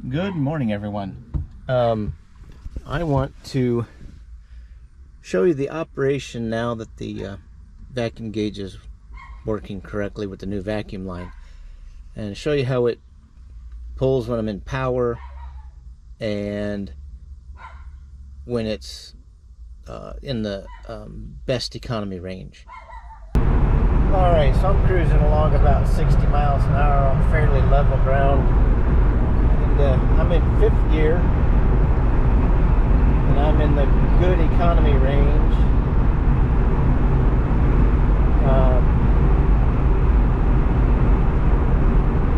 Good morning, everyone. I want to show you the operation now that the vacuum gauge is working correctly with the new vacuum line, and show you how it pulls when I'm in power and when it's in the best economy range. Alright, so I'm cruising along about 60 miles an hour on fairly level ground, and I'm in 5th gear, and I'm in the good economy range.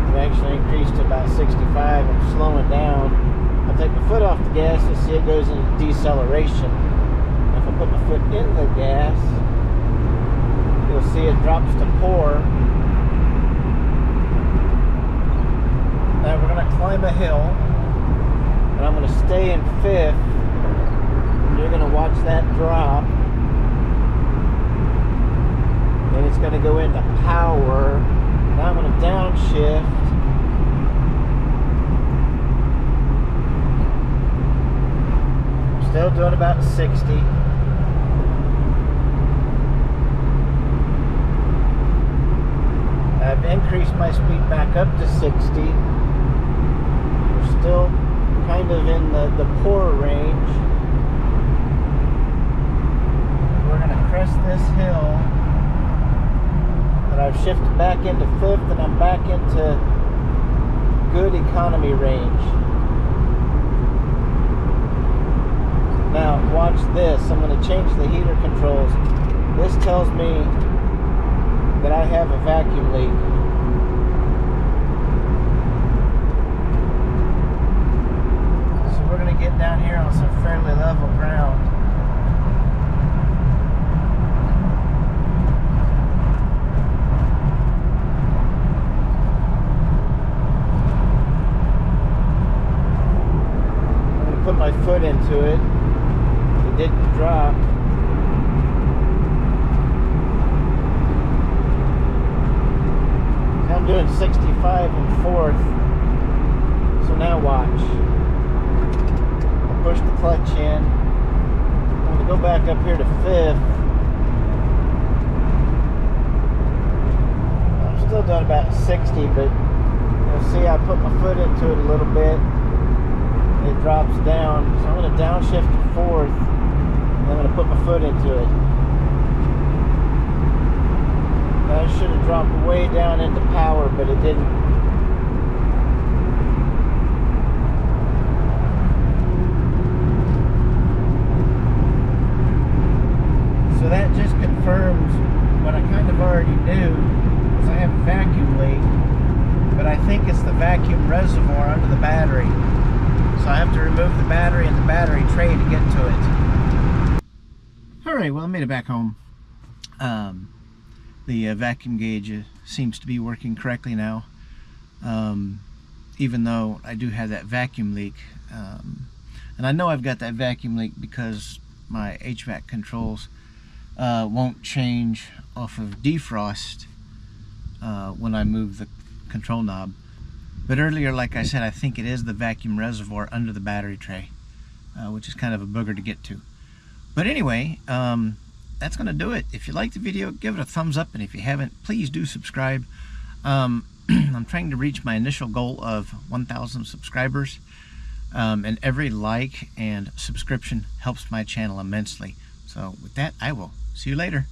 I've actually increased to about 65. I'm slowing down. I take my foot off the gas, you see it goes into deceleration. If I put my foot in the gas, you'll see it drops to pour. Now we're going to climb a hill, and I'm going to stay in 5th. You're going to watch that drop, and it's going to go into power. Now I'm going to downshift. I'm still doing about 60. I've increased my speed back up to 60. We're still kind of in the poor range. We're going to crest this hill, and I've shifted back into 5th, and I'm back into good economy range. Now watch this. I'm going to change the heater controls. This tells me that I have a vacuum leak. So we're going to get down here on some fairly level ground. I'm going to put my foot into it. It didn't drop. I'm doing 65 in 4th. So now watch. I'll push the clutch in. I'm going to go back up here to 5th. I'm still doing about 60, but you'll see I put my foot into it a little bit. It drops down. So I'm going to downshift to 4th, and I'm going to put my foot into it. I should have dropped way down into power, but it didn't. So that just confirms what I kind of already knew, is I have a vacuum leak, but I think it's the vacuum reservoir under the battery. So I have to remove the battery and the battery tray to get to it. Alright, well, I made it back home. The vacuum gauge seems to be working correctly now, even though I do have that vacuum leak. And I know I've got that vacuum leak because my HVAC controls won't change off of defrost when I move the control knob. But earlier, like I said, I think it is the vacuum reservoir under the battery tray, which is kind of a booger to get to. But anyway, that's going to do it. If you liked the video, give it a thumbs up, and if you haven't, please do subscribe. I'm trying to reach my initial goal of 1,000 subscribers, and every like and subscription helps my channel immensely. So with that, I will see you later.